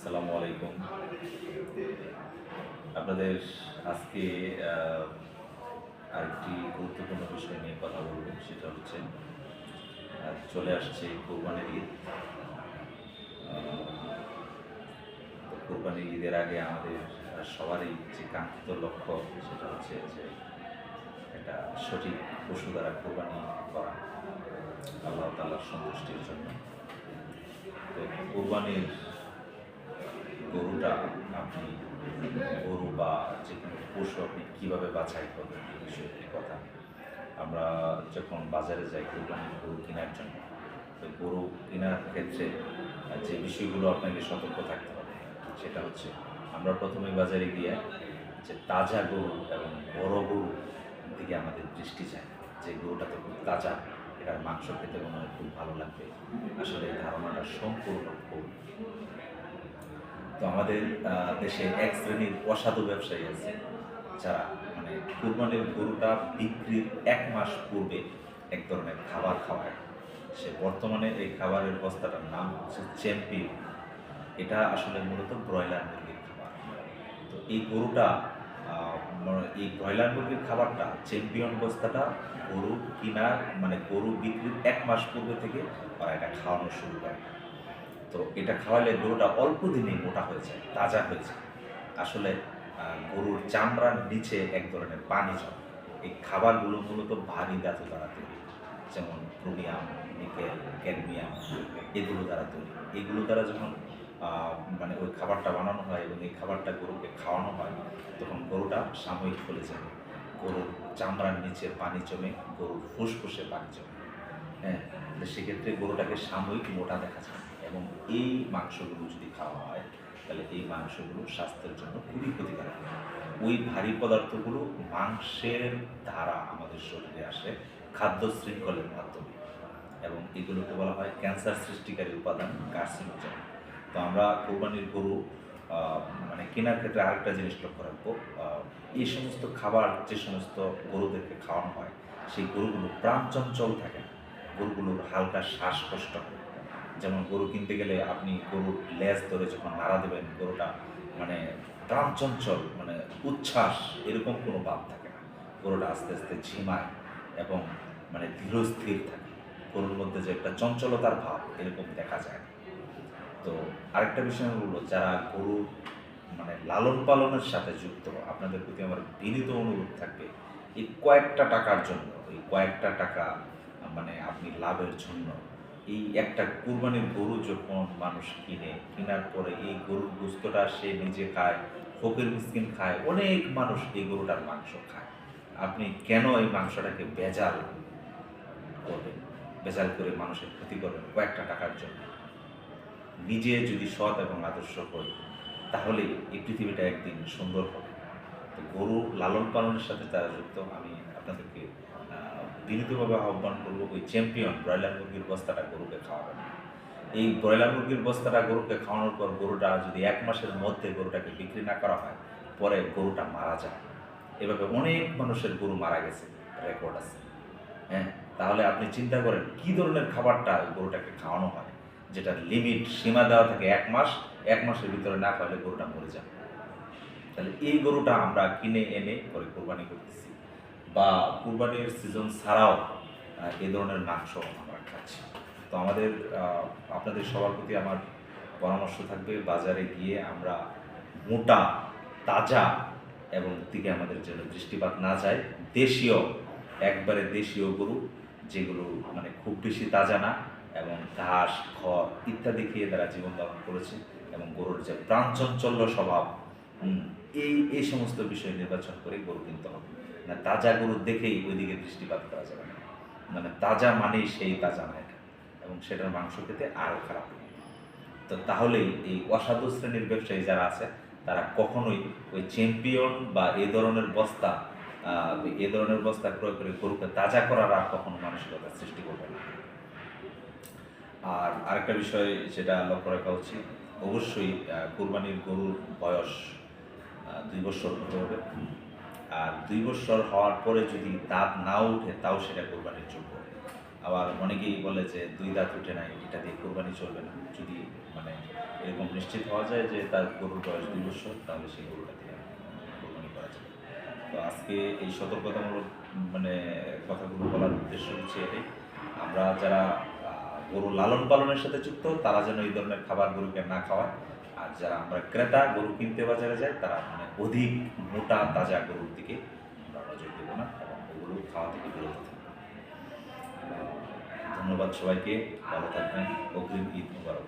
আসসালামু আলাইকুম। আপনাদের আজকে আরেকটি গুরুত্বপূর্ণ বিষয় নিয়ে কথা বলব। সেটা হচ্ছে চলে আসছে কোরবানির ঈদ। আ তো কোরবানির ঈদের আগে আমাদের সবারই যে কাঙ্ক্ষিত লক্ষ্য সেটা হচ্ছে যে একটা সঠিক পশু দ্বারা কোরবানি করা আল্লাহ তাআলার সন্তুষ্টির জন্য। তো কোরবানির গরুটা আপনি গরু বা যেকোনো পশু আপনি কীভাবে বাছাই করবেন এই বিষয়টি কথা। আমরা যখন বাজারে যাই কোরবানির গরু কেনার জন্য, তো গরু কেনার ক্ষেত্রে যে বিষয়গুলো আপনাকে সতর্ক থাকতে হবে সেটা হচ্ছে আমরা প্রথমেই বাজারে গিয়ে যে তাজা গরু এবং বড় গরু দিকে আমাদের দৃষ্টি যায়। যে গরুটা তো খুব তাজা, এটার মাংস খেতে মনে হয় খুব ভালো লাগবে। আসলে এই ধারণাটা সম্পূর্ণ ভুল। তো আমাদের দেশে এক শ্রেণীর অসাধু ব্যবসায়ী আছে যারা মানে কুরবানির গরুটা বিক্রির ১ মাস পূর্বে এক ধরনের খাবার খাওয়ায়। সে বর্তমানে এই খাবারের বস্তাটার নাম হচ্ছে চ্যাম্পিয়ন। এটা আসলে মূলত ব্রয়লার মুরগির খাবার। তো এই গরুটা আ এই ব্রয়লার মুরগির খাবারটা চ্যাম্পিয়ন বস্তাটা গরু কিনার মানে গরু বিক্রির ১ মাস পূর্বে থেকে ওরা এটা খাওয়ানো শুরু করে। তো এটা খাওয়ালে গরুটা অল্প দিনেই মোটা হয়ে যায়, তাজা হয়ে যায়। আসলে গরুর চামড়ার নিচে এক ধরনের পানি জমে। এই খাবারগুলো মূলত ভারী ধাতু দ্বারা তৈরি। যেমন ক্রোমিয়াম, নিকেল, ক্যাডমিয়াম এগুলো দ্বারা তৈরি। এগুলো দ্বারা যখন আ মানে ওই খাবারটা বানানো হয় এবং এই খাবারটা গরুকে খাওয়ানো হয়, তখন গরুটা সাময়িক ফলে যায়। গরুর চামড়ার নিচে পানি জমে, গরুর ফুসফুসে পানি জমে। হ্যাঁ? তো সেক্ষেত্রে গরুটাকে সাময়িক মোটা দেখা যায় এবং এই মাংসগুলো যদি খাওয়া হয়, তাহলে এই মাংসগুলো স্বাস্থ্যের জন্য খুবই ক্ষতিকারক। ওই ভারী পদার্থগুলো মাংসের দ্বারা আমাদের শরীরে আসে খাদ্য শৃঙ্খলের মাধ্যমে এবং এগুলোকে বলা হয় ক্যান্সার সৃষ্টিকারী উপাদান কার্সিনোজেন। তো আমরা কোরবানির গরু আ মানে কেনার ক্ষেত্রে আরেকটা জিনিস লক্ষ্য রাখবো। আ এই সমস্ত খাবার যে সমস্ত গরুদেরকে খাওয়ানো হয়, সেই গরুগুলো প্রাণচঞ্চল থাকে না। গরুগুলোর হালকা শ্বাসকষ্ট হয়। যেমন গরু কিনতে গেলে আপনি গরুর লেজ ধরে যখন নাড়া দেবেন, গরুটা মানে প্রাণচঞ্চল মানে উচ্ছ্বাস এরকম কোনো ভাব থাকে না। গরুটা আস্তে, আস্তে ঝিমায় এবং মানে ধীরস্থির থাকে। গরুর মধ্যে যে একটা চঞ্চলতার ভাব এরকম দেখা যায় না। তো আরেকটা বিষয় আমি বলব, যারা গরু মানে লালন পালনের সাথে যুক্ত, আপনাদের প্রতি আমার বিনীত অনুরোধ থাকবে, এই কয়েকটা টাকার জন্য, এই কয়েকটা টাকা মানে আপনি লাভের জন্য এই একটা কুরবানির গরু যখন মানুষ কিনে, কেনার পরে এই গরুর গোস্তটা সে নিজে খায়, ফকির মিসকিন খায়, অনেক মানুষ এই গরুটার মাংস খায়। আপনি কেন এই মাংসটাকে ভেজাল করবেন? ভেজাল করে মানুষের ক্ষতি করবেন কয়েকটা টাকার জন্য? নিজে যদি সৎ এবং আদর্শ হই, তাহলেই এই পৃথিবীটা একদিন সুন্দর হবে। তো গরু লালন পালনের সাথে যারা যুক্ত, আমি আপনাদেরকে আ বিনীতভাবে আহ্বান করব, ওই চ্যাম্পিয়ন ব্রয়লার মুরগির বস্তাটা গরুকে খাওয়াবেন না। এই ব্রয়লার মুরগির বস্তাটা গরুকে খাওয়ানোর পর গরুটা যদি ১ মাসের মধ্যে গরুটাকে বিক্রি না করা হয়, পরে গরুটা মারা যায়। এভাবে অনেক মানুষের গরু মারা গেছে, রেকর্ড আছে। হ্যাঁ? তাহলে আপনি চিন্তা করেন কি ধরনের খাবারটা ওই গরুটাকে খাওয়ানো হয়, যেটার লিমিট সীমা দেওয়া থাকে ১ মাস, ১ মাসের ভিতরে না খাওয়ালে গরুটা মরে যাবে। তাহলে এই গরুটা আমরা কিনে এনে পরে কোরবানি করতেছি বা কোরবানির সিজন ছাড়াও এ ধরনের মাংস আমরা খাচ্ছি। তো আমাদের আ আপনাদের সবার প্রতি আমার পরামর্শ থাকবে, বাজারে গিয়ে আমরা মোটা, তাজা এবং দিকে আমাদের যেন দৃষ্টিপাত না যায়। দেশীয়, একবারে দেশীয় গরু যেগুলো মানে খুব বেশি তাজা না এবং ঘাস, খড় ইত্যাদি খেয়ে তারা জীবনযাপন করেছে এবং গরুর যে প্রাণচাঞ্চল্য স্বভাব, হুম, এই সমস্ত বিষয় নির্বাচন করে গরু কিনতে হবে। না তাজা গরু দেখেই ওইদিকে দৃষ্টিপাত করা যাবে না। মানে তাজা মানেই সেই তাজা না এটা এবং সেটার মাংস খেতে আরও খারাপ। তো তাহলেই এই অসাধু শ্রেণীর ব্যবসায়ী যারা আছে তারা কখনোই ওই চ্যাম্পিয়ন বা আ এ ধরনের বস্তা ক্রয় করে গরুকে তাজা করার আর কখনো মানসিকতা সৃষ্টি করবে না। আর আরেকটা বিষয় যেটা লক্ষ্য রাখা উচিত, অবশ্যই কোরবানির গরুর বয়স ২ বৎসর হতে হবে। আর ২ বৎসর হওয়ার পরে যদি দাঁত নাও উঠে তাও সেটা কোরবানির যোগ্য। আবার অনেকেই বলে যে ২ দাঁত উঠে নাই, এটা দিয়ে কোরবানি চলবে না। যদি মানে এরকম নিশ্চিত হওয়া যায় যে তার গরুর বয়স 2 বছর, তাহলে সেই গরুটা দিয়ে কোরবানি করা যায়। তো আজকে এই সতর্কতামূলক মানে কথাগুলো বলার উদ্দেশ্য হচ্ছে এটাই, আমরা যারা গরু লালন পালনের সাথে যুক্ত তারা যেন এই ধরনের খাবার গরুকে না খাওয়ায়। আর যারা আমরা ক্রেতা গরু কিনতে বাজারে যাই তারা মানে অধিক মোটা তাজা গরুর দিকে আমরা নজর দেবো না এবং ওগুলো খাওয়া থেকে বিরত থাকবো। ধন্যবাদ সবাইকে, ভালো থাকবেন, অগ্রিম ঈদ মুবারক।